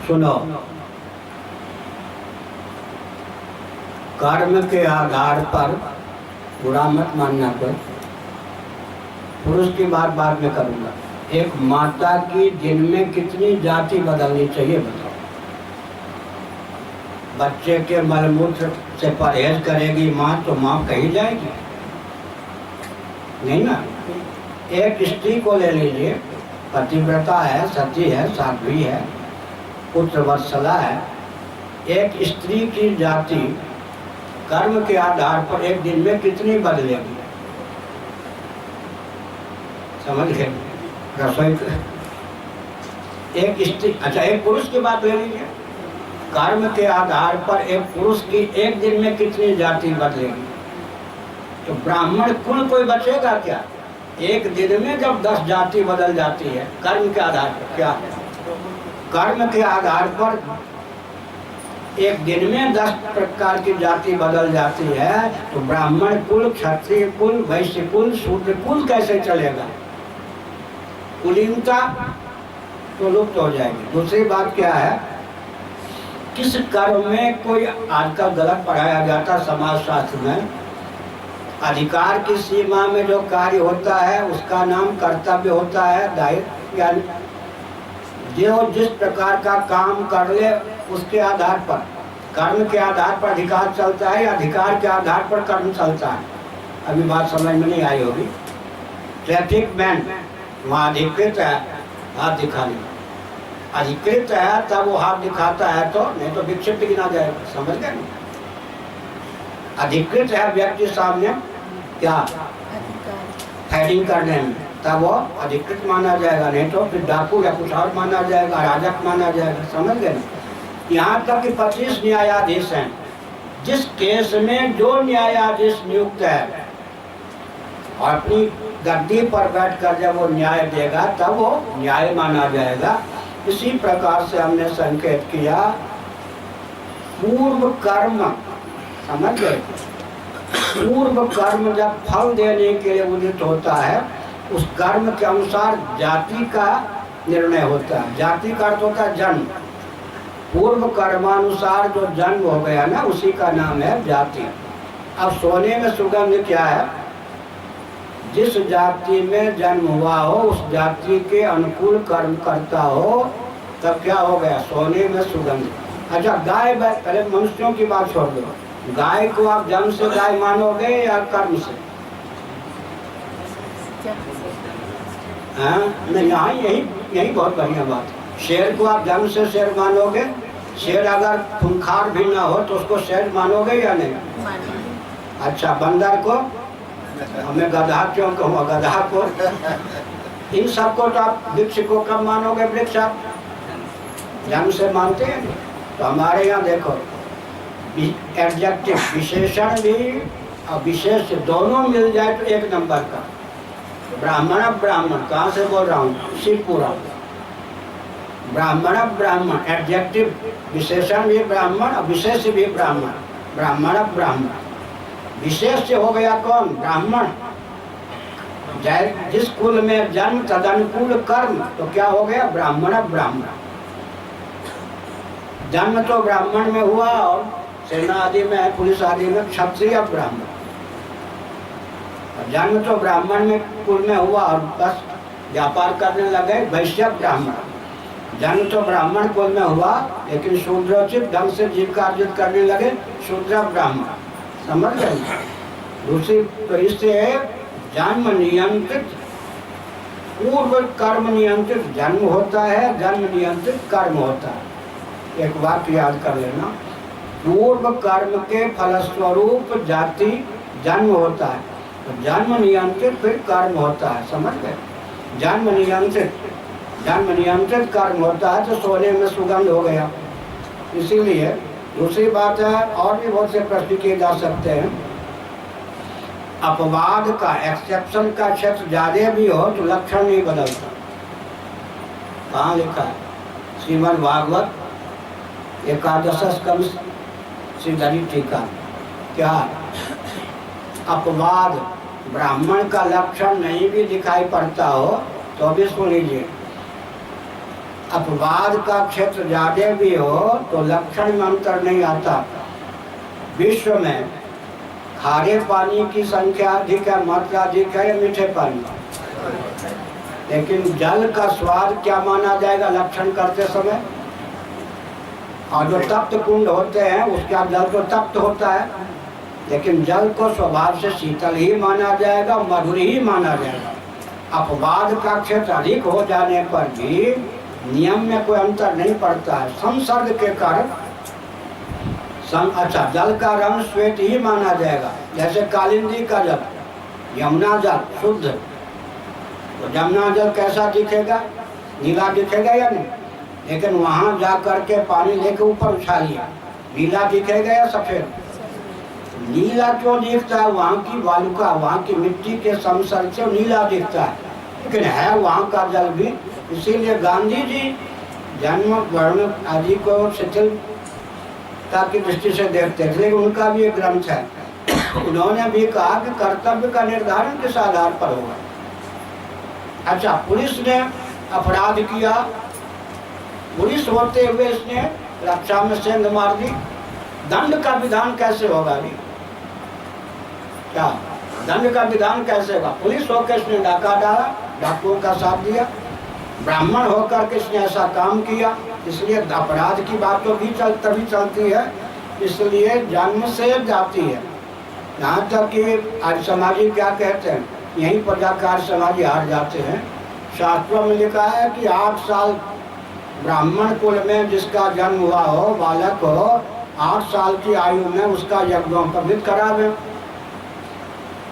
सुनो, कर्म के आधार पर बुरा मत मानना कोई। पुरुष की बात बाद में करूंगा। एक माता की दिन में कितनी जाति बदलनी चाहिए बताओ? बच्चे के मलमूत्र से परहेज करेगी माँ तो माँ कहीं जाएगी नहीं ना। एक स्त्री को ले लीजिए, पतिव्रता है, सती है, साध्वी है, पुत्र वत्सला है। एक स्त्री की जाति कर्म के आधार पर एक दिन में कितनी बदलेगी? समझ गए? रसोई एक स्त्री, अच्छा एक पुरुष की बात ले लीजिए, कर्म के आधार पर एक पुरुष की एक दिन में कितनी जाति बदलेगी? तो ब्राह्मण कुल कोई बचेगा क्या? एक दिन में जब 10 जाति बदल जाती है कर्म के आधार पर, क्या कर्म के आधार पर एक दिन में 10 प्रकार की जाति बदल जाती है, तो ब्राह्मण कुल, क्षत्रिय कुल, वैश्य कुल, शूद्र कुल कैसे चलेगा? कुलीनता तो लुप्त हो जाएगी। दूसरी बात क्या है, किस कर्म में कोई आजकल गलत पढ़ाया जाता समाज शास्त्र में, अधिकार की सीमा में जो कार्य होता है उसका नाम कर्तव्य होता है, दायित्व। यानी जो जिस प्रकार का काम कर ले उसके आधार पर, कर्म के आधार पर अधिकार चलता है या अधिकार के आधार पर कर्म चलता है। अभी बात समझ में नहीं आई होगी। ट्रैफिक मैन वहाँ अधिकृत है, हाथ दिखा लिया, अधिकृत है तब वो हाथ दिखाता है, तो नहीं तो विक्षिप्त गिना जाएगा। समझ गए? अधिकृत है व्यक्ति सामने क्या हेडिंग करने में, तब वो अधिकृत माना जाएगा, नहीं तो फिर डाकू या कुछ और माना जाएगा, अराजक माना जाएगा। समझ गए? यहाँ तक कि 25 न्यायाधीश हैं। जिस केस में जो न्यायाधीश नियुक्त है और अपनी गद्दी पर बैठकर जब वो न्याय देगा तब वो न्याय माना जाएगा। इसी प्रकार से हमने संकेत किया, पूर्व कर्म, समझ गए? पूर्व कर्म जब फल देने के लिए उदित होता है, उस कर्म के अनुसार जाति का निर्णय होता है। जाति का अर्थ होता है जन्म। पूर्व कर्मानुसार जो जन्म हो गया ना, उसी का नाम है जाति। अब सोने में सुगंध क्या है? जिस जाति में जन्म हुआ हो उस जाति के अनुकूल कर्म करता हो तब क्या हो गया? सोने में सुगंध। अच्छा गाय, पहले मनुष्यों की बात छोड़ दो, गाय को आप जन्म से गाय मानोगे या कर्म से? हाँ नहीं, यहाँ यही बहुत बढ़िया बात है। शेर को आप जन्म से शेर मानोगे? शेर अगर खूंखार भी ना हो तो उसको शेर मानोगे या नहीं? अच्छा बंदर को? हमें गधा क्यों कहूँगा, गधा को? इन सबको तो आप वृक्ष को कब मानोगे? वृक्ष आप जन्म से मानते हैं। तो हमारे यहाँ देखो, एडजेक्टिव विशेषण भी और विशेष दोनों मिल जाए तो एक नंबर का। ब्राह्मण ब्राह्मण, कहाँ से बोल रहा हूँ? शिवपुरा। ब्राह्मण ब्राह्मण, एडजेक्टिव विशेषण भी ब्राह्मण और विशेष भी ब्राह्मण। ब्राह्मण ब्राह्मण, विशेष हो गया कौन? ब्राह्मण। जिस कुल में जन्म तदनुकूल कर्म, तो क्या हो गया? ब्राह्मण ब्राह्मण। जन्म तो ब्राह्मण में हुआ और सेना आदि में, पुलिस आदि में क्षत्रिय ब्राह्मण। जन्म तो ब्राह्मण में कुल में हुआ और बस व्यापार करने लगे वैश्य ब्राह्मण। जन्म तो ब्राह्मण कुल में हुआ लेकिन शूद्रोचित ढंग से जीविका अर्जित करने लगे शूद्र ब्राह्मण। समझ गए? दूसरी तो इससे जन्म नियंत्रित, पूर्व कर्म नियंत्रित जन्म होता है, जन्म नियंत्रित कर्म होता है। एक बात याद कर लेना, पूर्व कर्म के फलस्वरूप जाति जन्म होता है, तो जन्म नियंत्रित फिर कर्म होता है। समझ गए? जन्म नियंत्रित कर्म होता है तो सोने में सुगंध हो गया। इसीलिए दूसरी बात है, और भी बहुत से प्रश्न किए जा सकते हैं। अपवाद का, एक्सेप्शन का क्षेत्र ज्यादा भी हो तो लक्षण नहीं बदलता। कहाँ लिखा है? श्रीमद् भागवत एकादश स्कंद श्रीधरी टीका। क्या अपवाद ब्राह्मण का लक्षण नहीं भी दिखाई पड़ता हो तो भी सुन लीजिए, अपवाद का क्षेत्र ज्यादा भी हो तो लक्षण में अंतर नहीं आता। विश्व में खारे पानी की संख्या अधिक है, मात्रा अधिक है या मीठे पानी, लेकिन जल का स्वाद क्या माना जाएगा लक्षण करते समय? और जो तप्त कुंड होते हैं उसका जल तो तप्त होता है, लेकिन जल को स्वभाव से शीतल ही माना जाएगा, मधुर ही माना जाएगा। अपवाद का क्षेत्र अधिक हो जाने पर भी नियम में कोई अंतर नहीं पड़ता है, संसर्ग के कारण। अच्छा, जल का रंग श्वेत ही माना जाएगा, जैसे कालिंदी का जल, यमुना जल शुद्ध, तो यमुना जल कैसा दिखेगा? नीला दिखेगा या नहीं? लेकिन वहां जा करके पानी लेके ऊपर उछा लिया, नीला दिखेगा या सफेद? नीला क्यों दिखता है? वहाँ की वालुका, वहाँ की मिट्टी के संसर्ग से नीला दिखता है, लेकिन है वहाँ का जल भी। इसीलिए गांधी जी जन्म वर्ण आदि को शिथिलता की दृष्टि से देखते थे, लेकिन उनका भी एक ग्रंथ है, उन्होंने भी कहा कि कर्तव्य का निर्धारण किस आधार पर होगा। अच्छा, पुलिस ने अपराध किया, पुलिस होते हुए इसने रक्षा में सेंध मार दी, दंड का विधान कैसे होगा? भी क्या दंड का विधान कैसे होगा? पुलिस होकर इसने डाका डाला, डाकुओं का साथ दिया, ब्राह्मण होकर के इसने ऐसा काम किया, इसलिए अपराध की बात तो भी तभी चलती है, इसलिए जन्म से जाती है। यहाँ तक कि आर्य समाजी क्या कहते हैं, यहीं पर जाकर आर्य समाजी हार जाते हैं। शास्त्रों में लिखा है कि 8 साल ब्राह्मण कुल में जिसका जन्म हुआ हो, बालक हो, 8 साल की आयु में उसका यज्ञोपवीत करावे।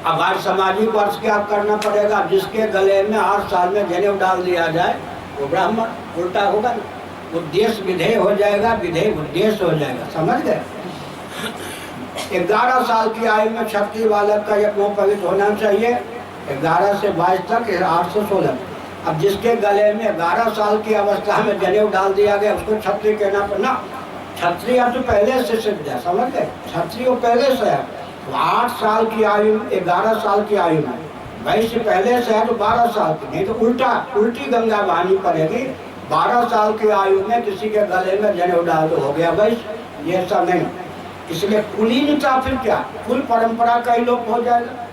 अब आर्य समाजी वर्ष क्या करना पड़ेगा? जिसके गले में 8 साल में जनेऊ डाल दिया जाए वो ब्राह्मण, उल्टा होगा ना, उद्देश्य विधेय हो जाएगा, विधेय उद्देश्य हो जाएगा, समझ गए? 11 साल की आयु में क्षत्रिय बालक का यज्ञोपवीत होना चाहिए, 11 से 22 तक, 8 से 16। अब जिसके गले में 11 साल की अवस्था में जनेऊ डाल दिया गया उसको क्षत्रिय कहना पड़ना। क्षत्रिय तो पहले से सिद्ध है, समझ गए? क्षत्रिय पहले से है, 8 साल की आयु, 11 साल की आयु में, वैसे पहले से है तो 12 साल की, नहीं तो उल्टी गंगा बहानी पड़ेगी। 12 साल की आयु में किसी के गले में जनेऊ डाल दो, हो गया वैसे, ये सब नहीं। इसलिए कुलीनता फिर क्या, कुल परंपरा का ही लोप हो जाएगा,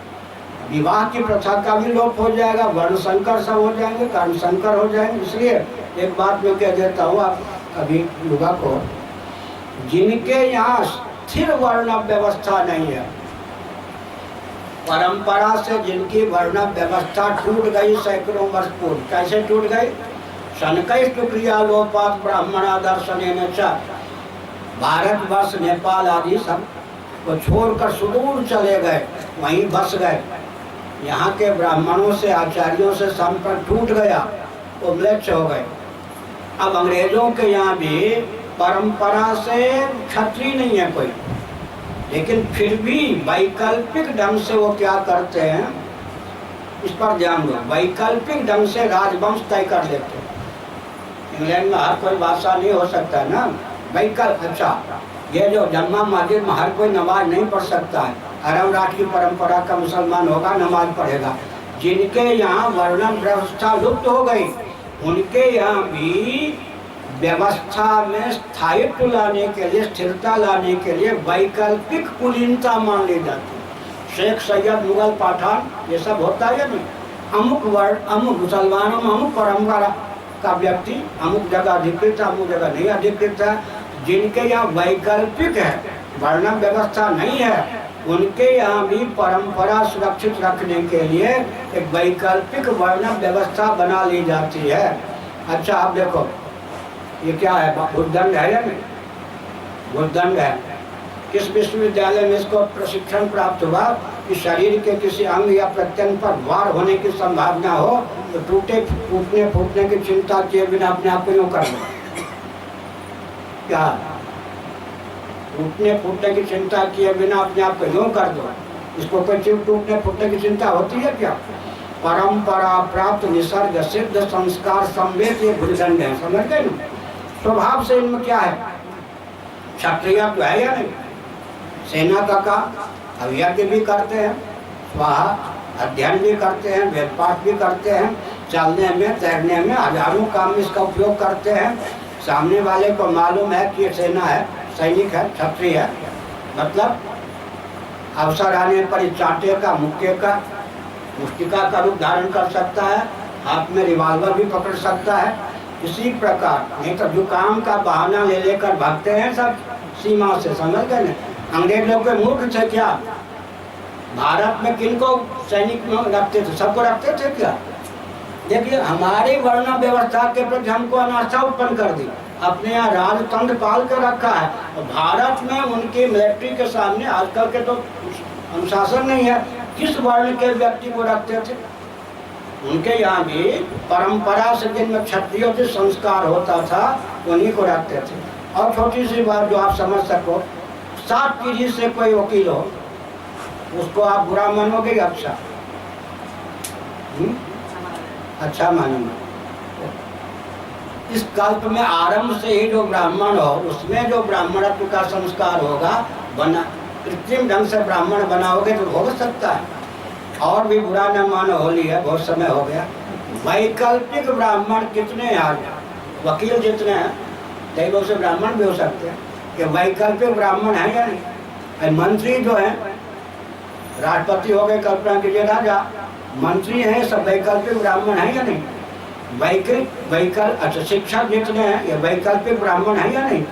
विवाह की प्रथा का भी लोप हो जाएगा, वर्ण संकर सब हो जाएंगे, कर्ण संकर हो जाएंगे। इसलिए एक बात मैं कह देता हूँ आप अभी युवा को, जिनके यहाँ स्थिर वर्ण व्यवस्था नहीं है, परंपरा से जिनकी वर्ण व्यवस्था टूट गई सैकड़ों वर्ष पूर्व, कैसे टूट गई? शनकैष्ट क्रिया लोपात ब्राह्मणा दर्शनेन च, भारतवर्ष नेपाल आदि सब को छोड़कर सुदूर चले गए, वहीं बस गए। यहाँ के ब्राह्मणों से, आचार्यों से संपर्क टूट गया, वो म्लेच्छ हो गए। अब अंग्रेजों के यहाँ भी परंपरा से क्षत्रिय नहीं है कोई, लेकिन फिर भी वैकल्पिक ढंग से वो क्या करते हैं, इस पर ध्यान दो, वैकल्पिक ढंग से राजवंश तय कर लेते हैं। इंग्लैंड में हर कोई बादशाह नहीं हो सकता है ना, वैकल्प। अच्छा, ये जो जन्मा मस्जिद में हर कोई नमाज नहीं पढ़ सकता है, अरब राष्ट्र की परंपरा का मुसलमान होगा, नमाज पढ़ेगा। जिनके यहाँ वर्ण व्यवस्था लुप्त हो गई, उनके यहाँ भी व्यवस्था में स्थायित्व लाने के लिए, स्थिरता लाने के लिए वैकल्पिक कुलीनता मान ली जाती है। शेख सैयद, मुगल, पठान, ये सब होता है नहीं, अमुक वर्ण, अमुक मुसलमानों में अमुक परंपरा का व्यक्ति अमुक जगह अधिकृत है, अमुक जगह नहीं अधिकृत है। जिनके यहाँ वैकल्पिक है, वर्ण व्यवस्था नहीं है, उनके यहाँ भी परंपरा सुरक्षित रखने के लिए एक वैकल्पिक वर्ण व्यवस्था बना ली जाती है। अच्छा, आप देखो ये क्या है, भूदंड है या नहीं? भूदंड है। किस विश्वविद्यालय में इसको प्रशिक्षण प्राप्त हुआ कि शरीर के किसी अंग या प्रत्यंग पर वार होने की संभावना हो तो टूटने फूटने की चिंता किए बिना अपने आप को यूँ कर दो। क्या टूटने फूटने की चिंता किए बिना अपने आप को यूँ कर दो, इसको कोई चीज टूटने फूटने की चिंता होती है क्या? परंपरा प्राप्त निसर्ग सिद्ध संस्कार संवेद ये भूदंड है, समझ गए ना? स्वभाव से इनमें क्या है, क्षत्रिय तो है या नहीं? सेना का काम, अब यज्ञ भी करते हैं, स्वाहा, अध्ययन भी करते हैं, वेद पाठ भी करते हैं, चलने में, तैरने में हजारों काम में इसका उपयोग करते हैं। सामने वाले को मालूम है कि ये सेना है, सैनिक है, क्षत्रिय है, मतलब अवसर आने पर इस चांटे का, मुक्के का, मुष्टिका का रूप धारण कर सकता है, हाथ में रिवॉल्वर भी पकड़ सकता है। इसी प्रकार नहीं तो जुकाम का बहाना ले लेकर भागते हैं सब सीमा से, समझ गए ना। अंग्रेज लोग के मूर्ख थे क्या? भारत में किनको सैनिक में रखते थे? सबको रखते थे क्या? देखिए हमारी वर्ण व्यवस्था के प्रति हमको अनास्था उत्पन्न कर दी, अपने यहाँ राजतंत्र पाल कर रखा है। और भारत में उनकी मिलिट्री के सामने आजकल के तो अनुशासन नहीं है, किस वर्ण के व्यक्ति को रखते थे? उनके यहाँ भी परंपरा से जिनमें क्षत्रियों से संस्कार होता था उन्हीं को रखते थे। और छोटी सी बात जो आप समझ सको, 7 पीढ़ी से कोई वकील हो उसको आप बुरा मानोगे या अच्छा? अच्छा मानूंगा। इस कल्प में आरंभ से ही जो ब्राह्मण हो उसमें जो ब्राह्मणत्व का संस्कार होगा, बना कृत्रिम ढंग से ब्राह्मण बनाओगे तो हो सकता है। और भी बुरा न मानो, होली है, बहुत समय हो गया। वैकल्पिक ब्राह्मण कितने हैं आज? वकील जितने हैं कई लोग से ब्राह्मण भी हो सकते हैं। कि वैकल्पिक ब्राह्मण है या नहीं? मंत्री जो है, राष्ट्रपति हो गए, कल्पना कीजिए राजा, मंत्री हैं, सब वैकल्पिक ब्राह्मण है या नहीं? अच्छा शिक्षक जितने हैं ये वैकल्पिक ब्राह्मण है या नहीं?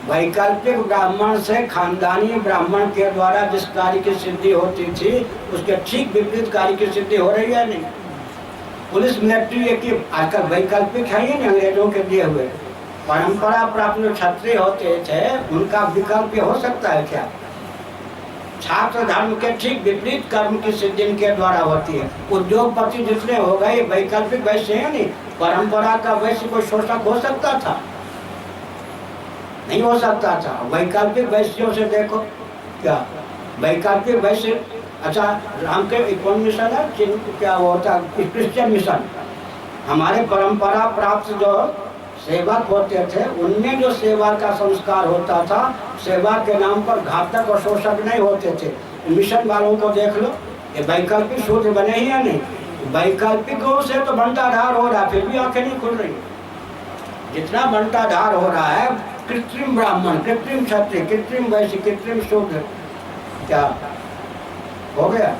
वैकल्पिक ब्राह्मण से खानदानी ब्राह्मण के द्वारा जिस कार्य की सिद्धि होती थी उसके ठीक विपरीत कार्य की सिद्धि हो रही है नहीं? पुलिस मिलिट्री एक आजकल वैकल्पिक है ही नहीं, अंग्रेजों के दिए हुए। परंपरा प्राप्त जो क्षत्रिय होते थे उनका विकल्प हो सकता है क्या? छात्र धर्म के ठीक विपरीत कर्म की सिद्धि इनके द्वारा होती है। उद्योगपति जितने हो गए वैकल्पिक वैश्य है नहीं? परंपरा का वैश्य कोई शोषक हो सकता था? नहीं हो सकता था। वैकल्पिक वैश्यों से देखो क्या वैकल्पिक वैश्य। अच्छा राम के कौन मिशन है, क्या होता है, क्रिश्चियन मिशन। हमारे परंपरा प्राप्त जो सेवक होते थे उनमें जो सेवा का संस्कार होता था, सेवा के नाम पर घातक और शोषक नहीं होते थे। मिशन वालों को देख लो, ये वैकल्पिक शूद्र बने ही या नहीं? वैकल्पिकों से तो बंटाधार हो रहा है, फिर भी आंखें नहीं खुल रही। जितना बंटाधार हो रहा है, कृत्रिम ब्राह्मण, कृत्रिम क्षत्रिय, कृत्रिम वैश्य, कृत्रिम शूद्र, क्या हो गया?